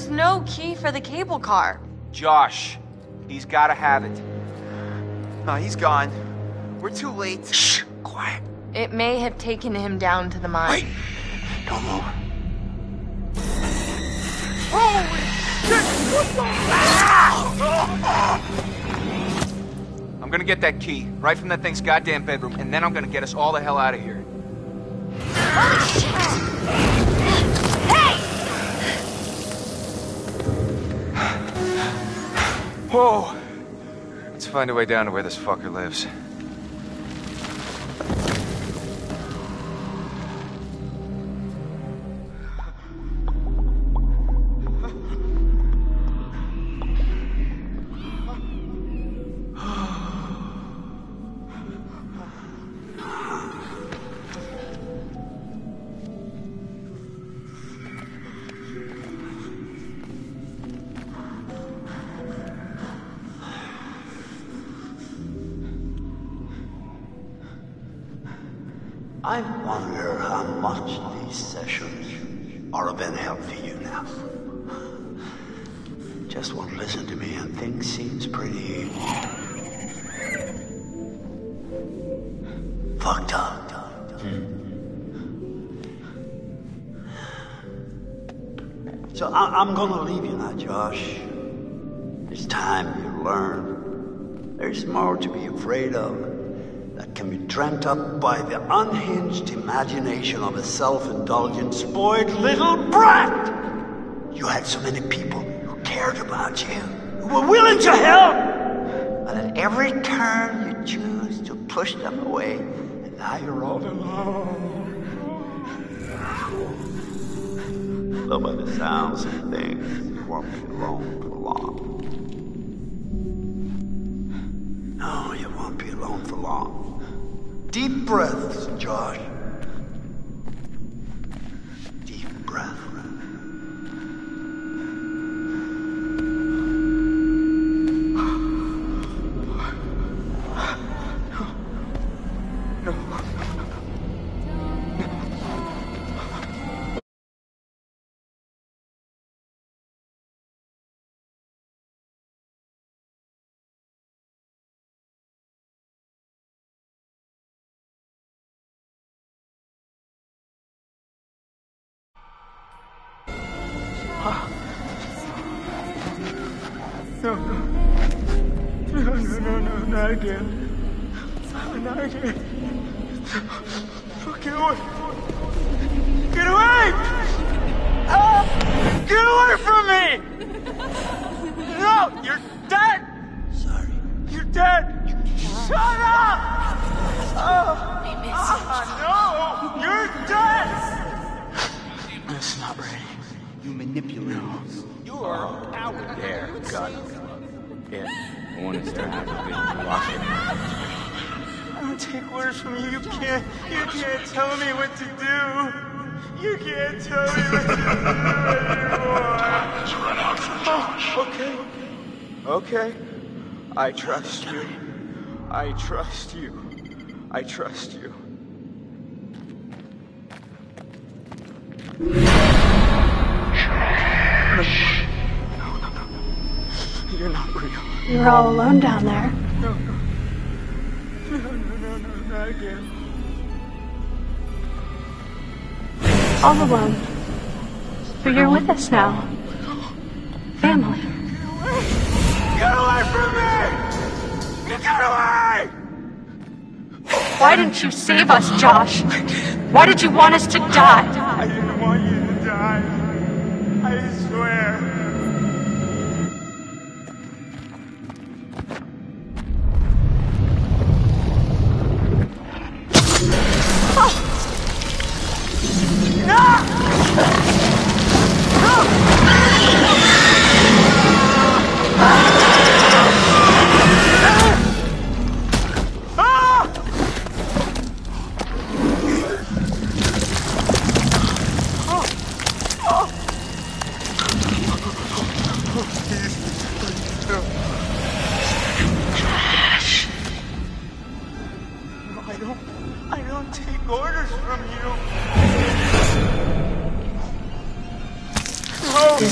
There's no key for the cable car. Josh, he's gotta have it. No, he's gone. We're too late. Shh, quiet. It may have taken him down to the mine. Wait, don't move. Holy shit! What the? I'm gonna get that key, right from that thing's goddamn bedroom, and then I'm gonna get us all the hell out of here. Holy shit! Hey! Whoa! Let's find a way down to where this fucker lives. I wonder how much these sessions are of any help for you now. Just won't listen to me and things seems pretty fucked up. So I'm gonna leave you now, Josh. It's time you learn. There's more to be afraid of that can be dreamt up by the unhinged imagination of a self-indulgent, spoiled little brat. You had so many people who cared about you, who were willing to help, but at every turn you choose to push them away, and now you're all alone. Though by the sounds of things, you won't be alone for long. No, you won't be alone for long. Deep breaths, Josh. Deep breath. No, not again. Not again. Get away! Get away! Get away from me! No, you're dead! Sorry. You're dead! Shut up! No! You're dead! It's not ready. You manipulate. You are a coward. There, got it. Yeah. I want to start having a lock it. I don't take orders from you. You can't tell me what to do. You can't tell me what to do anymore. Let's run out for Josh. Okay. I trust you. I trust you. I trust you. No. You're not real. You're all alone down there. No, not again. All alone. But you're with us now. Family. Get away from me! Get away! Why didn't you save us, Josh? Why did you want us to die? I didn't want you to die. I swear.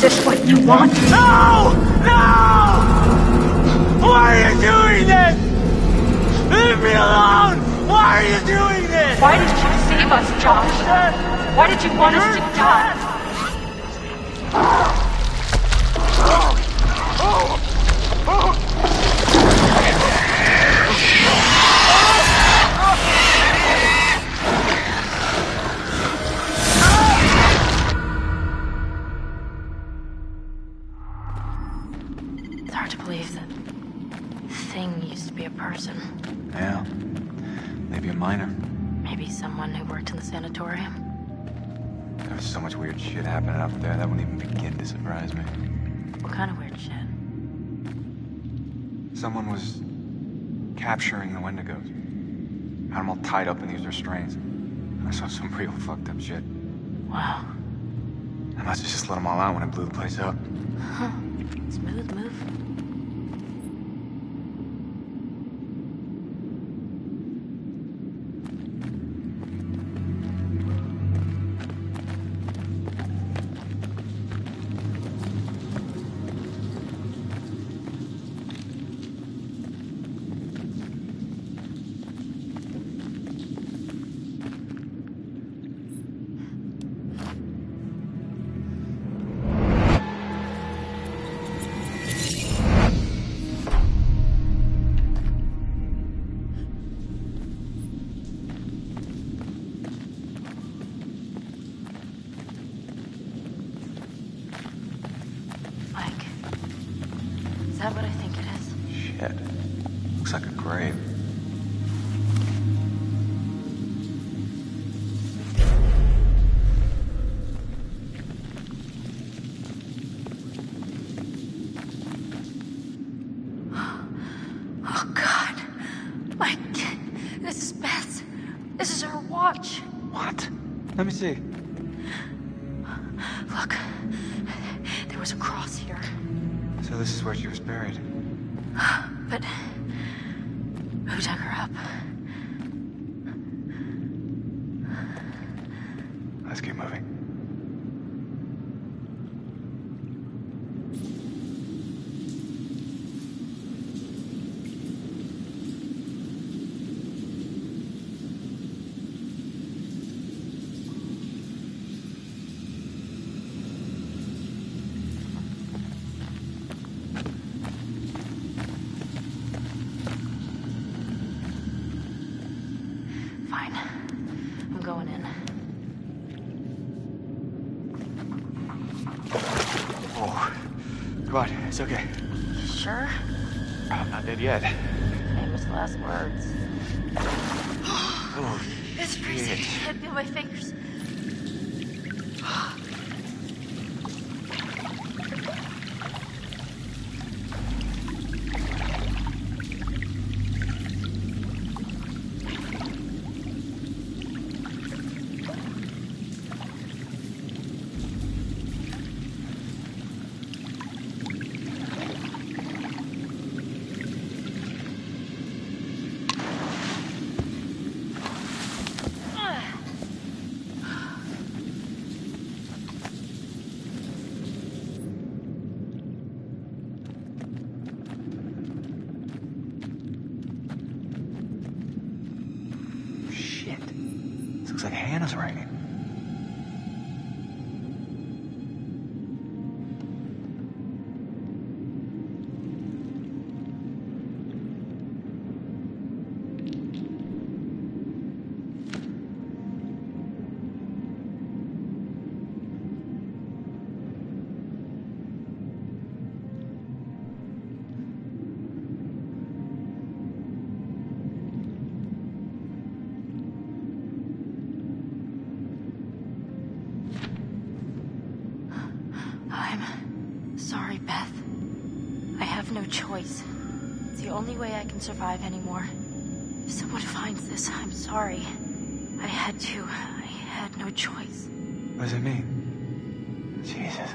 this what you want? No! No! Why are you doing this? Leave me alone! Why are you doing this? Why did you save us, Josh? Why did you want us to die? It's hard to believe that thing used to be a person. Yeah. Maybe a minor. Maybe someone who worked in the sanatorium. There was so much weird shit happening up there that wouldn't even begin to surprise me. What kind of weird shit? Someone was capturing the Wendigos. Had them all tied up in these restraints. I saw some real fucked up shit. Wow. I must have just let them all out when I blew the place up. Huh. Smooth move. Is that what I think it is? Shit. Looks like a grave. Oh, God. Mike, this is Beth. This is her watch. What? Let me see. Look, there was a cross here. So this is where she was buried. But who dug her up? Let's keep moving. Fine. I'm going in. Oh, come on, it's okay. You sure? I'm not dead yet. Famous last words. Oh, It's freezing. I can't feel my fingers. shit. This looks like Hannah's writing. I'm sorry, Beth. I have no choice. It's the only way I can survive anymore. If someone finds this, I'm sorry. I had to. I had no choice. What does it mean? Jesus.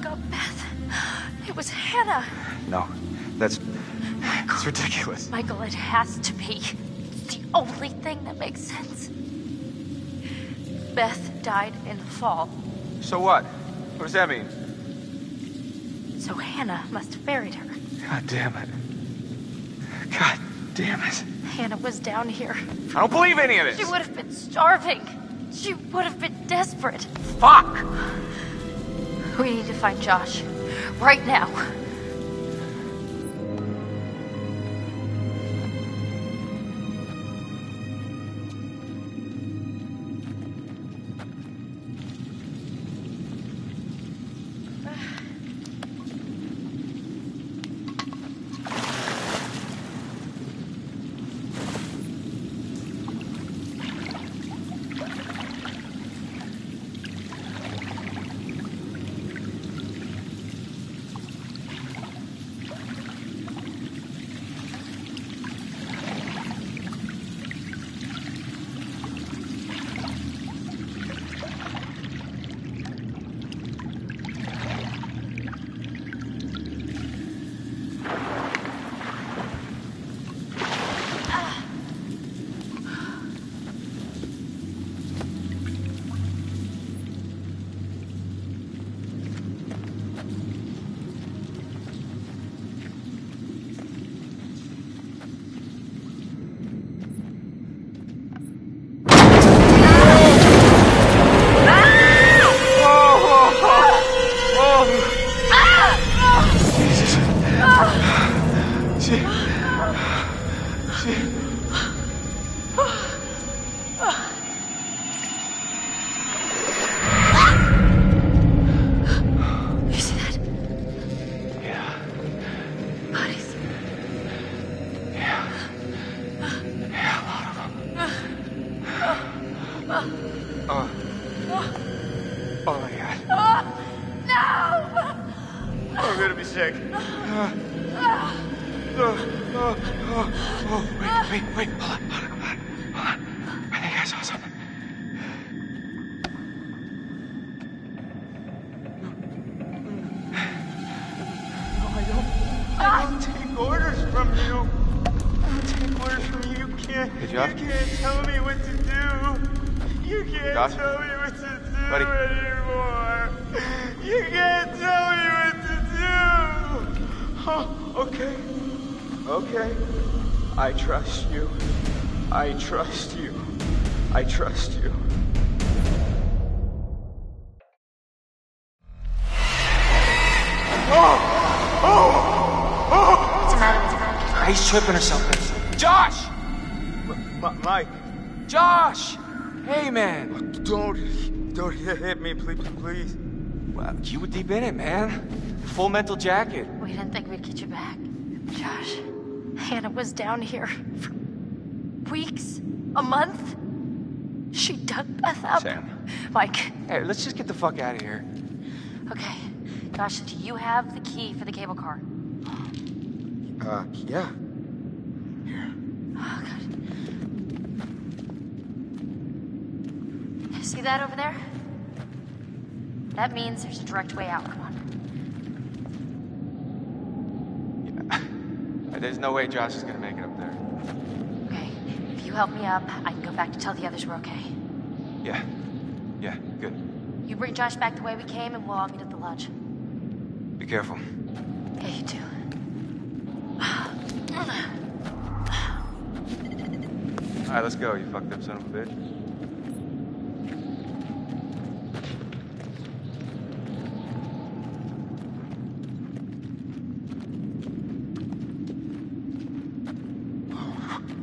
up, Beth. It was Hannah. No, that's ridiculous. Michael, it has to be. It's the only thing that makes sense. Beth died in the fall, So what? What does that mean? so Hannah must have buried her. God damn it. God damn it. Hannah was down here. I don't believe any of this. She would have been starving. She would have been desperate. Fuck! We need to find Josh. Right now. You see that? Yeah. Bodies. Yeah. Yeah, a lot of them. Oh my God. No! I'm gonna be sick. Wait, hold on. I think I saw something. I don't take orders from you. I don't take orders from you. Hey, Josh? You can't tell me what to do. You can't Josh? tell me what to do Buddy? anymore. You can't tell me what to do. Oh, okay. Okay. I trust you. I trust you. I trust you. What's the matter with her? He's tripping or something. Josh! Mike, Josh! Hey, man. don't hit me, please. Well, you were deep in it, man. Full mental jacket. We didn't think we'd get you back. Josh, Hannah was down here for weeks, a month. She dug Beth up. Sam. Mike, Hey, let's just get the fuck out of here. okay. Josh, do you have the key for the cable car? Yeah. Oh, God. See that over there? That means there's a direct way out. Come on. There's no way Josh is gonna make it up there. Okay. If you help me up, I can go back to tell the others we're okay. Yeah, good. You bring Josh back the way we came, and we'll all meet at the lodge. Be careful. Yeah, you too. All right, let's go, you fucked up son of a bitch.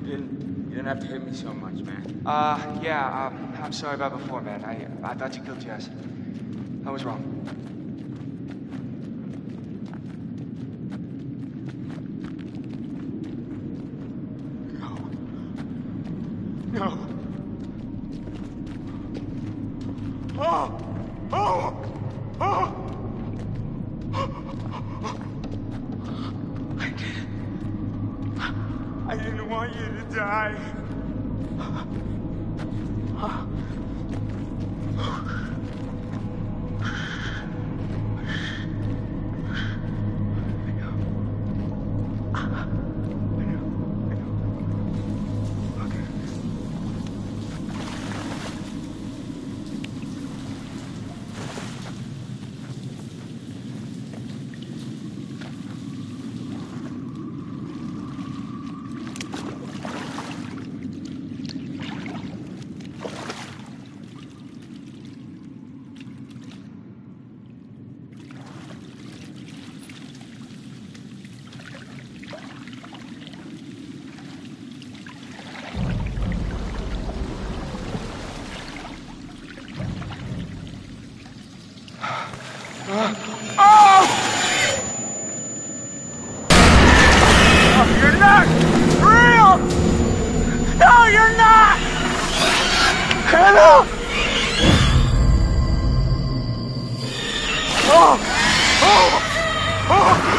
You didn't have to hit me so much, man. I'm sorry about before, man. I thought you killed Jess. I was wrong. No. Oh! I didn't want you to die. not real! No, you're not! Hannah! Oh! Oh! Oh!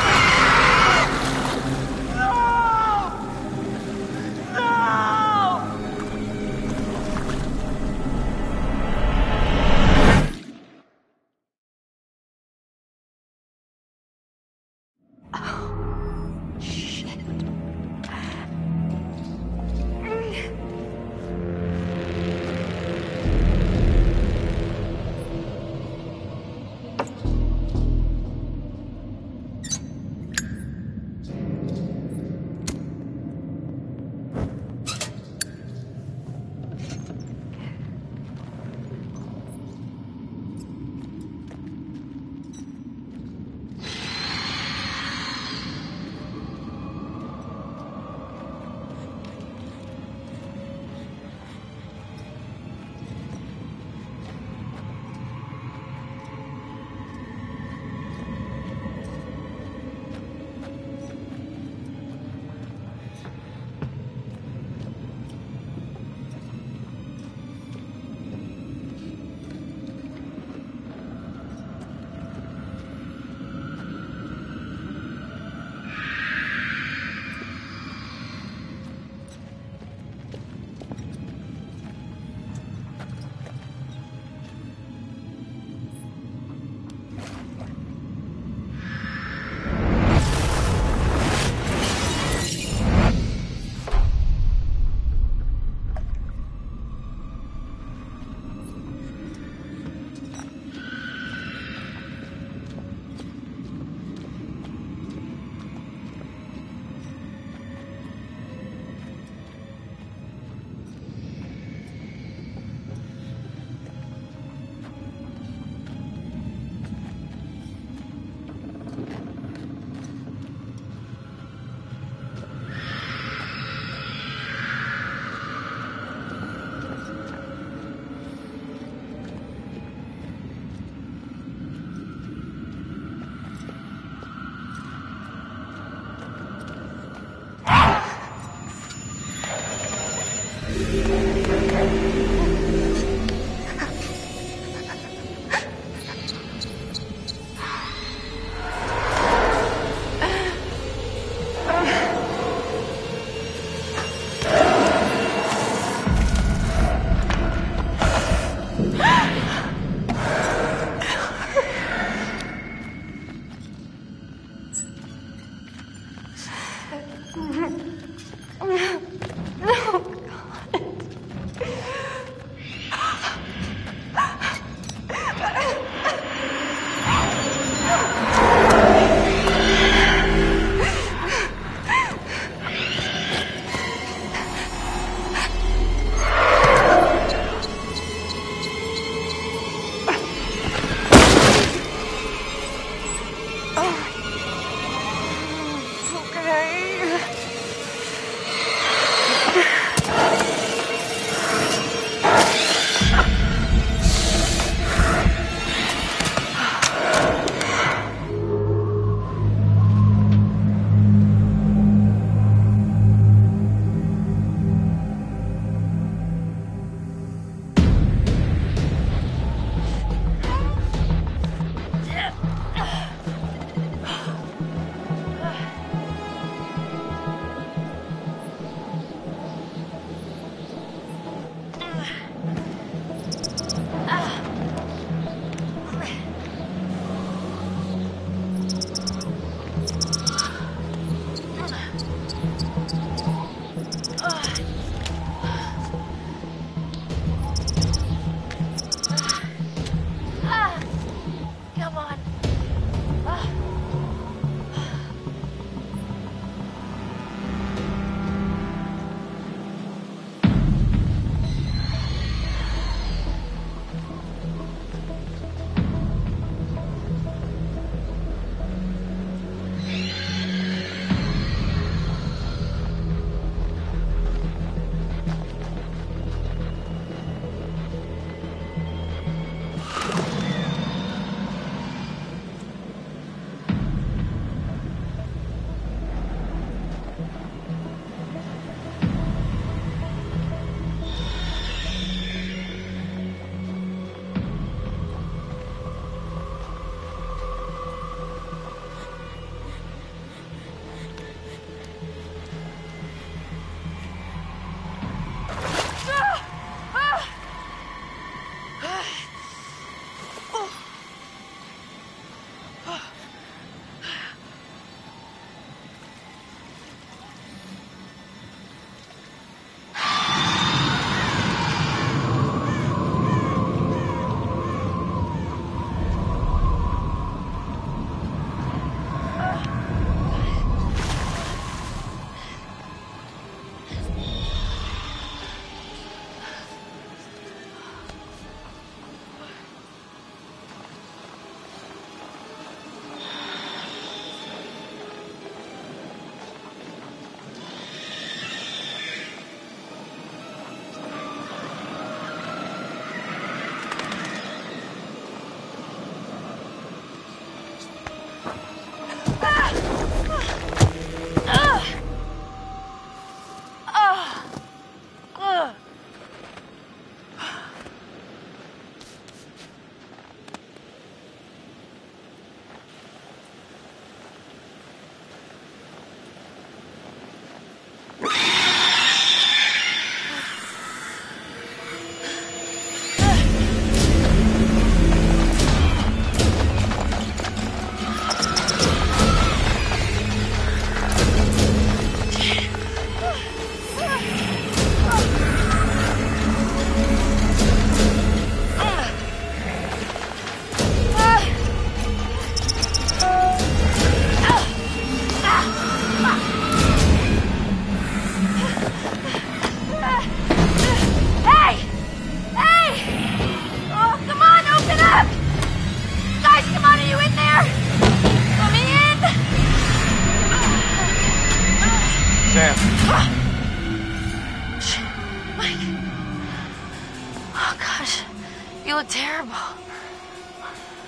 You look terrible.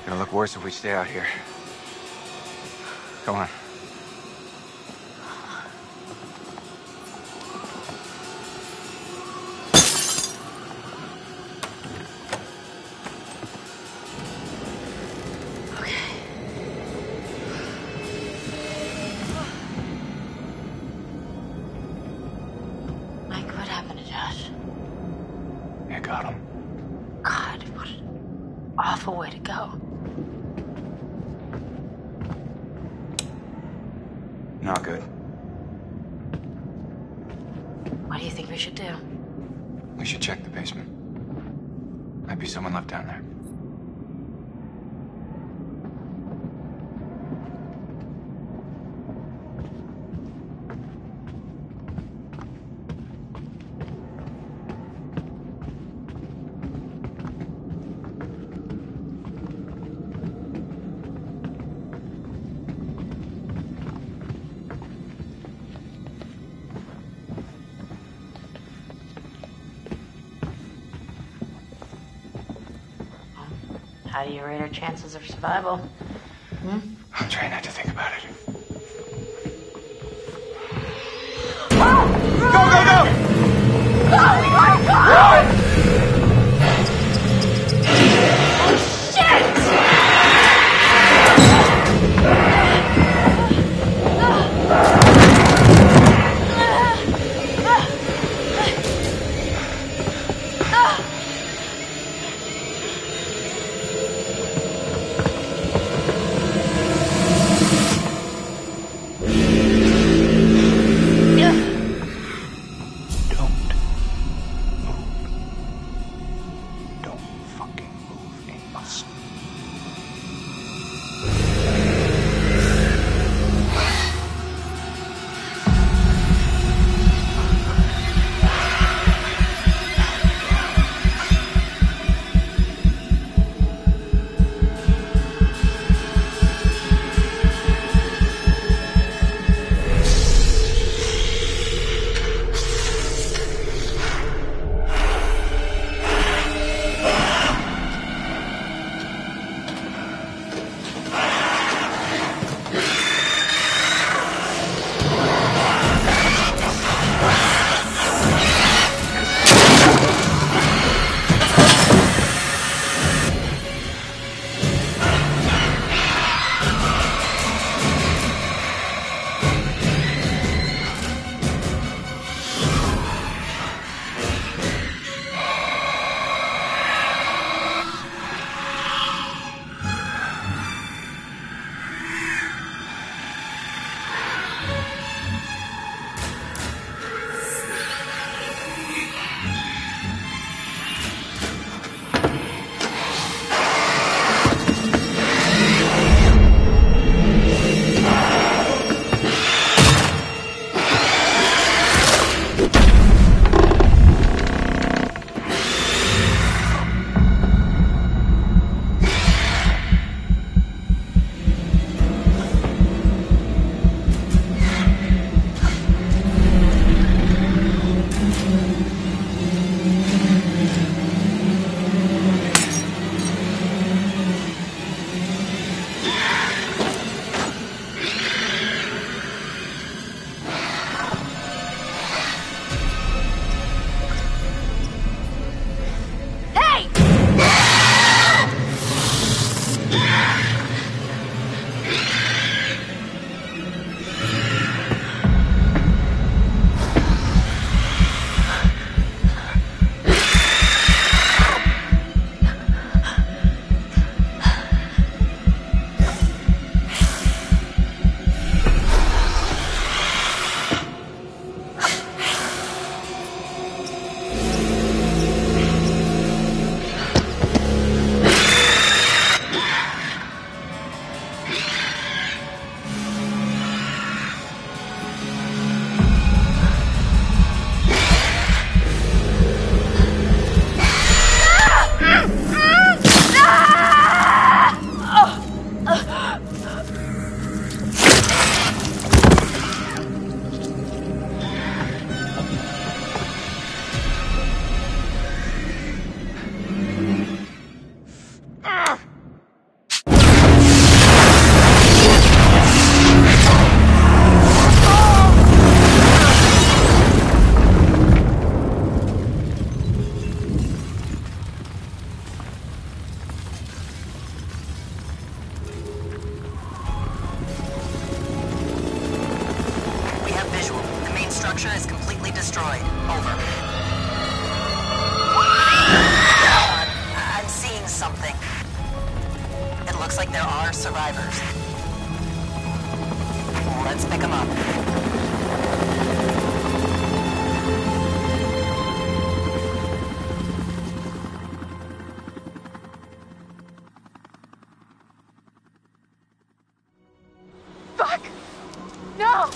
It'll look worse if we stay out here. Come on. Way to go. Not good. What do you think we should do? We should check the basement. Might be someone left down there. How do you rate our chances of survival? I'm trying not to think about it. Go, go, go! Oh my God! Oh shit! structure is completely destroyed. Over. I'm seeing something. It looks like there are survivors. Let's pick them up. Fuck! No!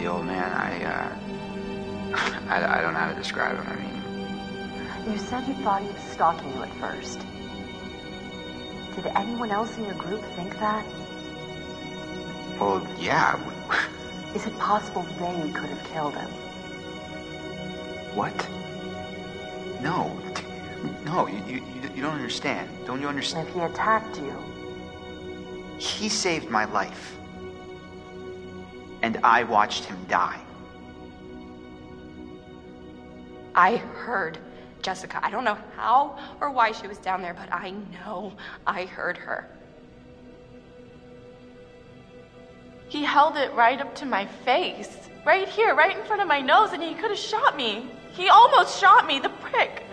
The old man, I don't know how to describe him. I mean, You said you thought he was stalking you at first. Did anyone else in your group think that? well, yeah. Is it possible they could have killed him? What? No. No, you don't understand. Don't you And understand? if he attacked you, He saved my life. And I watched him die. I heard Jessica. I don't know how or why she was down there, but I know I heard her. He held it right up to my face. Right here, right in front of my nose, and he could have shot me. He almost shot me, the prick.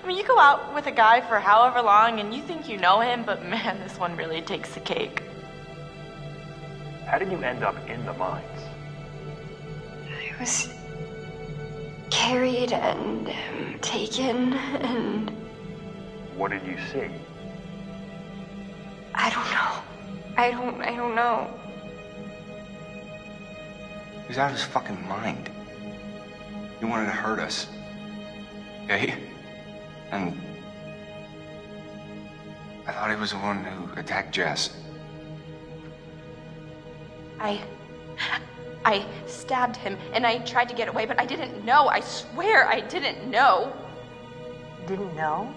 I mean, you go out with a guy for however long and you think you know him, but man, this one really takes the cake. How did you end up in the mines? I was carried and taken, and What did you see? I don't know. I don't know. He was out of his fucking mind. He wanted to hurt us. Okay? And I thought he was the one who attacked Jess. I stabbed him and I tried to get away, but I didn't know. I swear I didn't know. didn't know?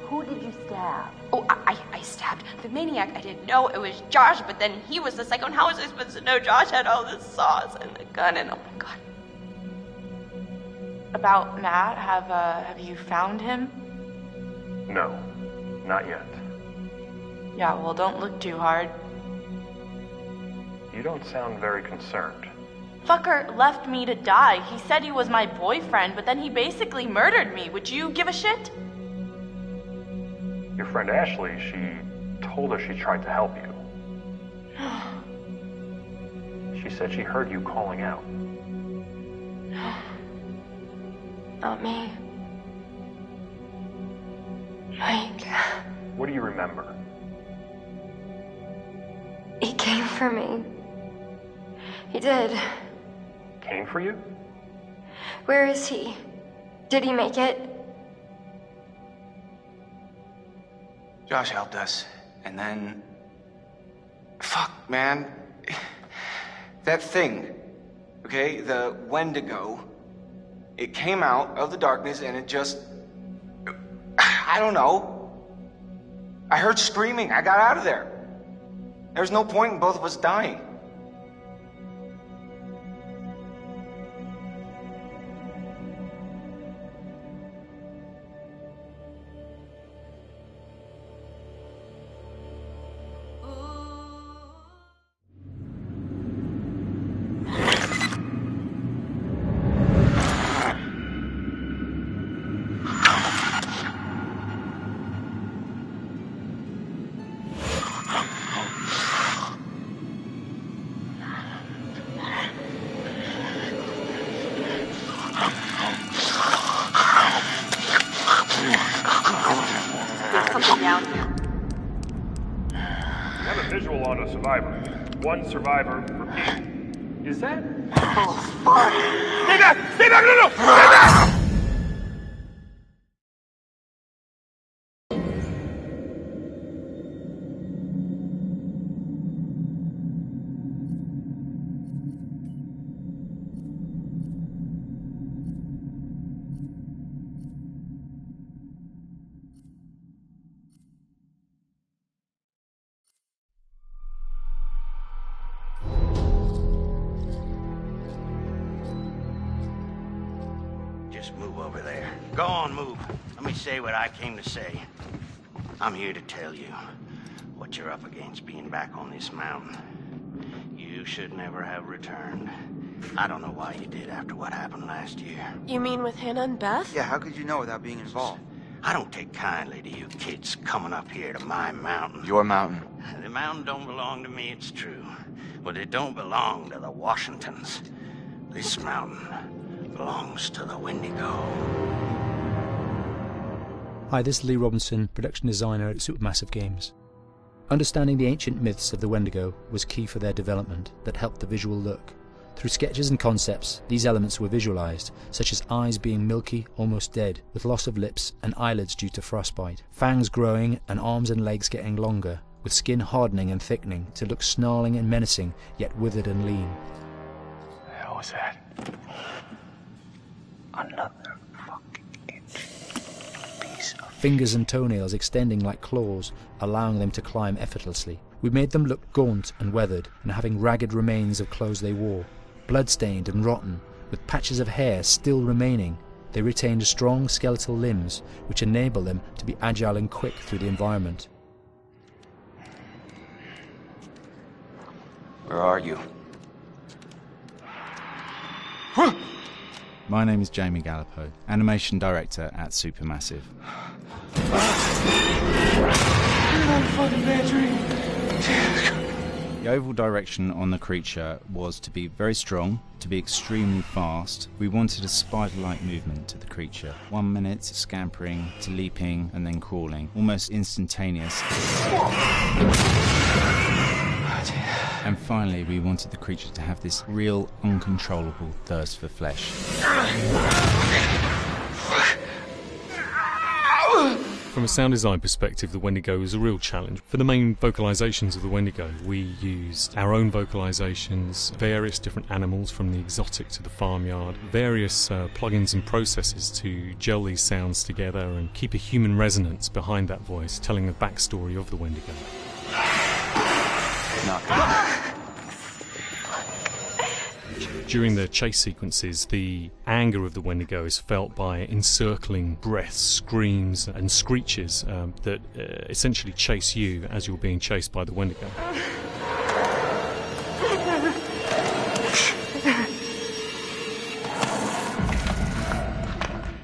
Who did you stab? Oh, I stabbed the maniac. I didn't know it was Josh, but then he was the psycho. And how was I supposed to know Josh had all this sauce and the gun and oh my god. About Matt, have you found him? No, not yet. Yeah, well, don't look too hard. You don't sound very concerned. Fucker left me to die. He said he was my boyfriend, but then he basically murdered me. Would you give a shit? Your friend Ashley, she told us she tried to help you. She said she heard you calling out. Not me. Mike. What do you remember? He came for me. He did. Came for you? Where is he? Did he make it? Josh helped us, and then... Fuck, man. That thing, okay, the Wendigo, it came out of the darkness and it just... I don't know. I heard screaming. I got out of there. There's no point in both of us dying. One survivor, repeat. Is that? Oh, fuck! Stay back! Stay back! No! Stay back! just move over there. Go on, move. Let me say what I came to say. I'm here to tell you what you're up against being back on this mountain. You should never have returned. I don't know why you did after what happened last year. You mean with Hannah and Beth? Yeah, how could you know without being involved? I don't take kindly to you kids coming up here to my mountain. Your mountain. The mountain don't belong to me, it's true. But it don't belong to the Washingtons. This mountain belongs to the Wendigo. Hi, this is Lee Robinson, production designer at Supermassive Games. Understanding the ancient myths of the Wendigo was key for their development that helped the visual look. Through sketches and concepts, these elements were visualized, such as eyes being milky, almost dead, with loss of lips and eyelids due to frostbite, fangs growing and arms and legs getting longer, with skin hardening and thickening to look snarling and menacing, yet withered and lean. What the hell was that? Another fucking piece of... Fingers and toenails extending like claws, allowing them to climb effortlessly. We made them look gaunt and weathered, and having ragged remains of clothes they wore. Blood-stained and rotten, with patches of hair still remaining, they retained strong skeletal limbs, which enable them to be agile and quick through the environment. Where are you? My name is Jamie Gallipo, animation director at Supermassive. The overall direction on the creature was to be very strong, to be extremely fast. We wanted a spider-like movement to the creature. 1 minute scampering to leaping and then crawling, almost instantaneous. And finally, we wanted the creature to have this real, uncontrollable thirst for flesh. From a sound design perspective, the Wendigo was a real challenge. For the main vocalizations of the Wendigo, we used our own vocalizations, various different animals from the exotic to the farmyard, various plugins and processes to gel these sounds together and keep a human resonance behind that voice, telling the backstory of the Wendigo. During the chase sequences, the anger of the Wendigo is felt by encircling breaths, screams and screeches that essentially chase you as you're being chased by the Wendigo.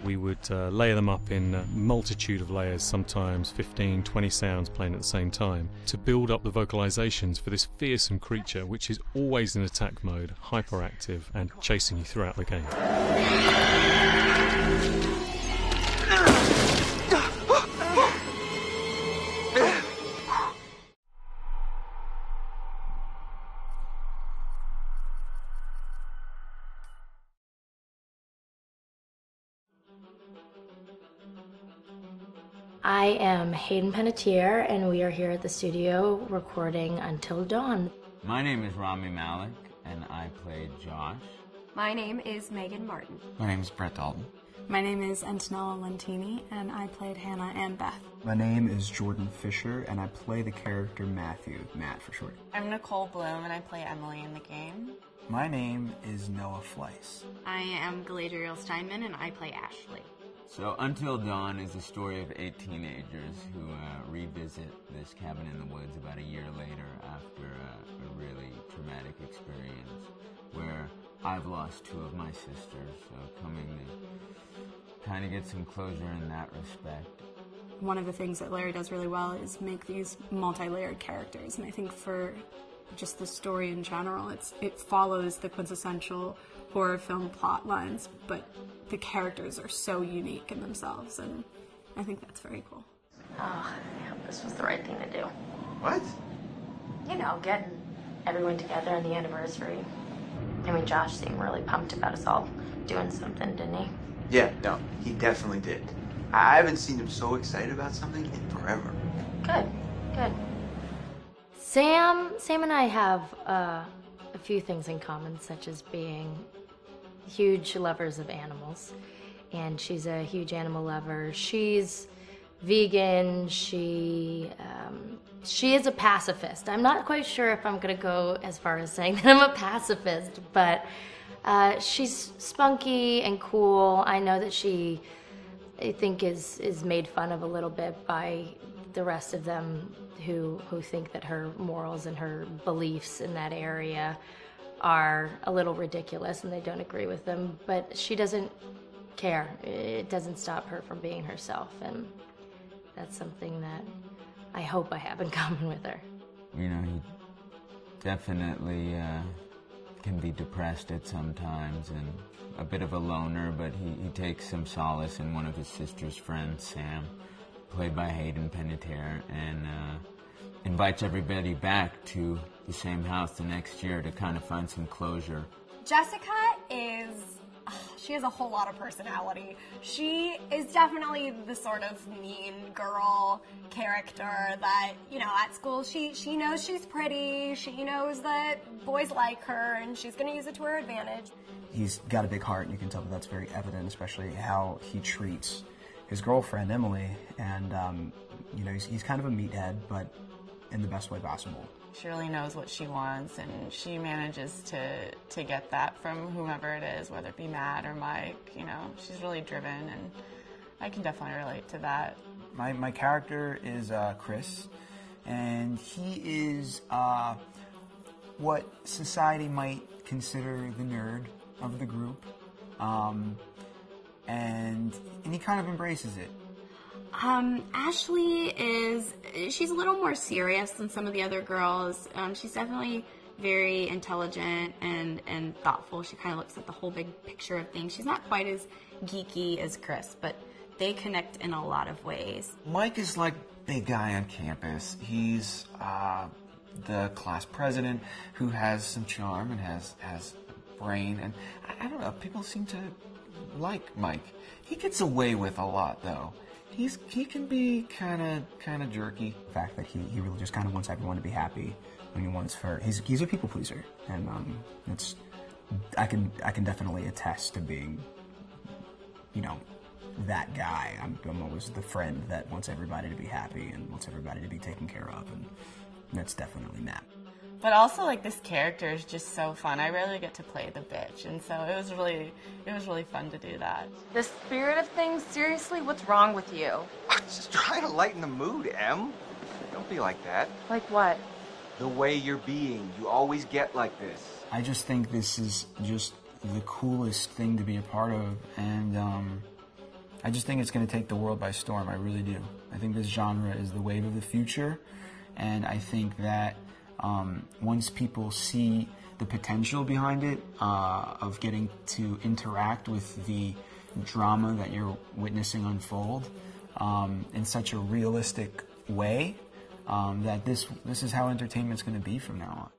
We would layer them up in a multitude of layers, sometimes 15, 20 sounds playing at the same time, to build up the vocalizations for this fearsome creature which is always in attack mode, hyperactive and chasing you throughout the game. I am Hayden Panettiere, and we are here at the studio recording Until Dawn. My name is Rami Malek, and I played Josh. My name is Megan Martin. My name is Brett Dalton. My name is Antonella Lentini, and I played Hannah and Beth. My name is Jordan Fisher, and I play the character Matthew, Matt for short. I'm Nicole Bloom, and I play Emily in the game. My name is Noah Fleiss. I am Galadriel Steinman, and I play Ashley. So Until Dawn is the story of 8 teenagers who revisit this cabin in the woods about a year later after a really traumatic experience where I've lost 2 of my sisters, so coming to kind of get some closure in that respect. One of the things that Larry does really well is make these multi-layered characters, and I think for just the story in general, it follows the quintessential horror film plot lines, but the characters are so unique in themselves, and I think that's very cool. Oh, yeah, this was the right thing to do. What? You know, getting everyone together on the anniversary. I mean, Josh seemed really pumped about us all doing something, didn't he? Yeah, no, he definitely did. I haven't seen him so excited about something in forever. Good, good. Sam and I have a few things in common, such as being huge lovers of animals, and she's a huge animal lover. She's vegan. She She is a pacifist. I'm not quite sure if I'm going to go as far as saying that I'm a pacifist, but she's spunky and cool. I know that she, I think, is made fun of a little bit by the rest of them who think that her morals and her beliefs in that area are a little ridiculous and they don't agree with them, but she doesn't care. It doesn't stop her from being herself, and that's something that I hope I have in common with her. You know, he definitely can be depressed at some times and a bit of a loner, but he takes some solace in one of his sister's friends, Sam, played by Hayden Panettiere, and invites everybody back to the same house the next year to kind of find some closure. Jessica she has a whole lot of personality. She is definitely the sort of mean girl character that, you know, at school she knows she's pretty, she knows that boys like her, and she's going to use it to her advantage. He's got a big heart, and you can tell that that's very evident, especially how he treats his girlfriend, Emily, and, you know, he's kind of a meathead, but in the best way possible. She really knows what she wants, and she manages to get that from whomever it is, whether it be Matt or Mike. You know, she's really driven, and I can definitely relate to that. My character is Chris, and he is what society might consider the nerd of the group, and he kind of embraces it. Ashley she's a little more serious than some of the other girls. She's definitely very intelligent and thoughtful. She kind of looks at the whole big picture of things. She's not quite as geeky as Chris, but they connect in a lot of ways. Mike is like big guy on campus. He's the class president who has some charm and has brain, and I don't know, people seem to like Mike. He gets away with a lot, though. He can be kind of jerky. The fact that he really just kind of wants everyone to be happy when he wants for he's a people pleaser, and I can definitely attest to being, you know, that guy. I'm always the friend that wants everybody to be happy and wants everybody to be taken care of, and that's definitely Matt. But also, like, this character is just so fun. I rarely get to play the bitch, and so it was really fun to do that. The spirit of things, seriously, what's wrong with you? I'm just trying to lighten the mood, Em. Don't be like that. Like what? The way you're being. You always get like this. I just think this is just the coolest thing to be a part of, and I just think it's going to take the world by storm. I really do. I think this genre is the wave of the future, and I think that once people see the potential behind it, of getting to interact with the drama that you're witnessing unfold in such a realistic way, that this is how entertainment's going to be from now on.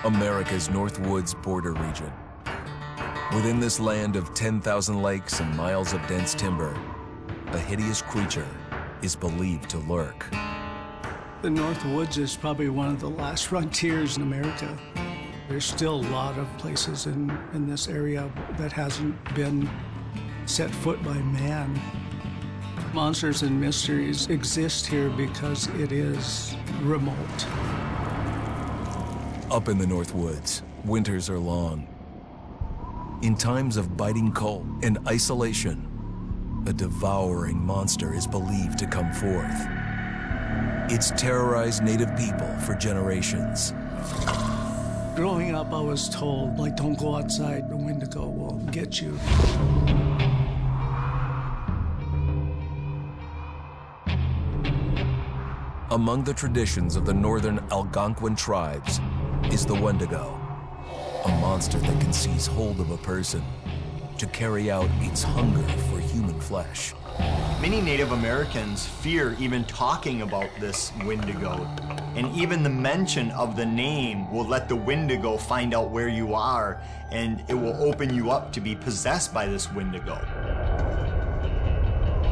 America's Northwoods border region. Within this land of 10,000 lakes and miles of dense timber, a hideous creature is believed to lurk. The Northwoods is probably one of the last frontiers in America. There's still a lot of places in this area that hasn't been set foot by man. Monsters and mysteries exist here because it is remote. Up in the Northwoods, winters are long. In times of biting cold and isolation, a devouring monster is believed to come forth. It's terrorized native people for generations. Growing up, I was told, like, don't go outside, the Wendigo will get you. Among the traditions of the northern Algonquin tribes is the Wendigo, a monster that can seize hold of a person to carry out its hunger for human flesh. Many Native Americans fear even talking about this Wendigo, and even the mention of the name will let the Wendigo find out where you are, and it will open you up to be possessed by this Wendigo.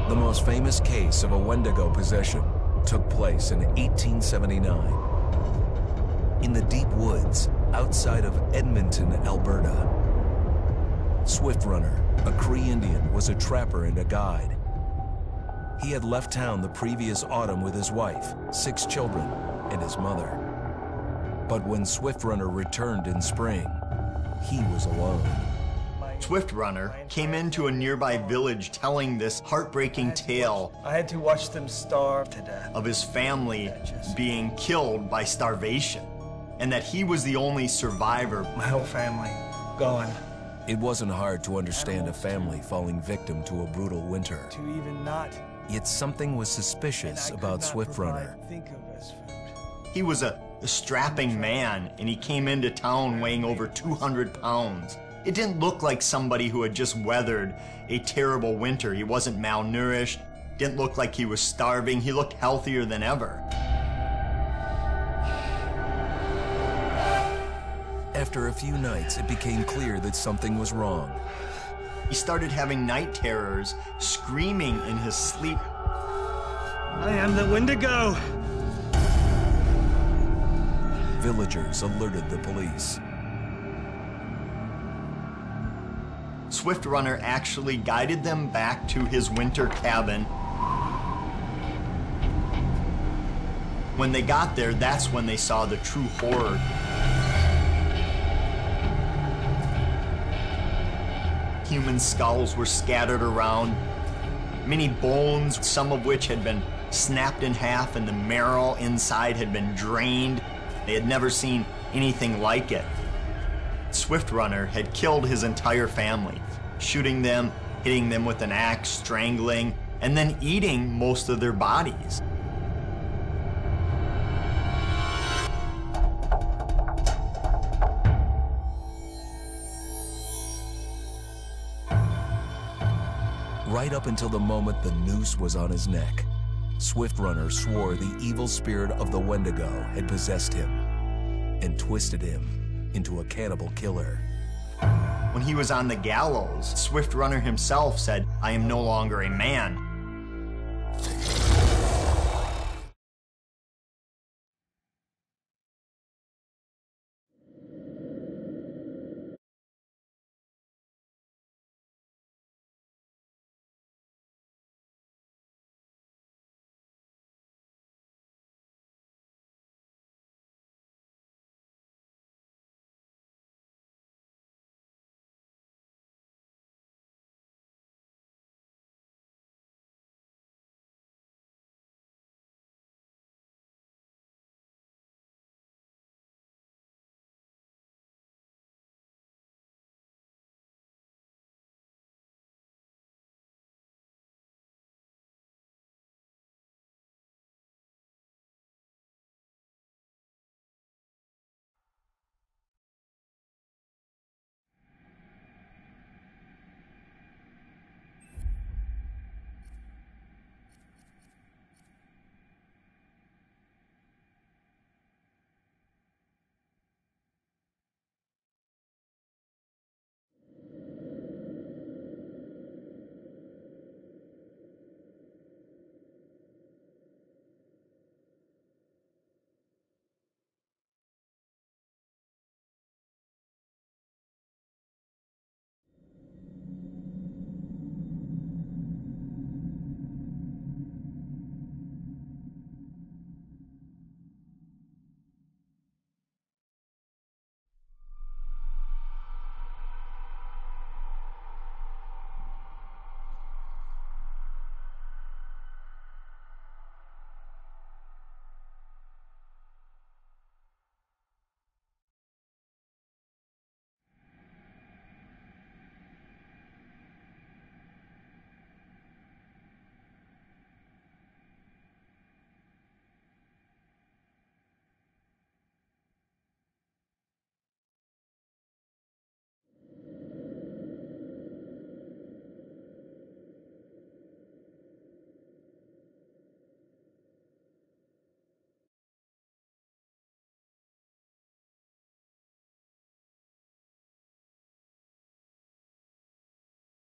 The most famous case of a Wendigo possession took place in 1879 in the deep woods outside of Edmonton, Alberta. Swift Runner, a Cree Indian, was a trapper and a guide. He had left town the previous autumn with his wife, 6 children, and his mother. But when Swift Runner returned in spring, he was alone. Swift Runner came into a nearby village telling this heartbreaking tale. I had to watch them starve to death. Of his family being killed by starvation, and that he was the only survivor. My whole family gone. It wasn't hard to understand a family falling victim to a brutal winter. To even not. Yet something was suspicious about Swift Runner. He was a strapping man, and he came into town weighing over 200 pounds. It didn't look like somebody who had just weathered a terrible winter. He wasn't malnourished, didn't look like he was starving. He looked healthier than ever. After a few nights, it became clear that something was wrong. He started having night terrors, screaming in his sleep. I am the Wendigo! Villagers alerted the police. Swift Runner actually guided them back to his winter cabin. When they got there, that's when they saw the true horror. Human skulls were scattered around, many bones, some of which had been snapped in half, and the marrow inside had been drained. They had never seen anything like it. Swift Runner had killed his entire family, shooting them, hitting them with an axe, strangling, and then eating most of their bodies. Right up until the moment the noose was on his neck, Swift Runner swore the evil spirit of the Wendigo had possessed him and twisted him into a cannibal killer. When he was on the gallows, Swift Runner himself said, "I am no longer a man.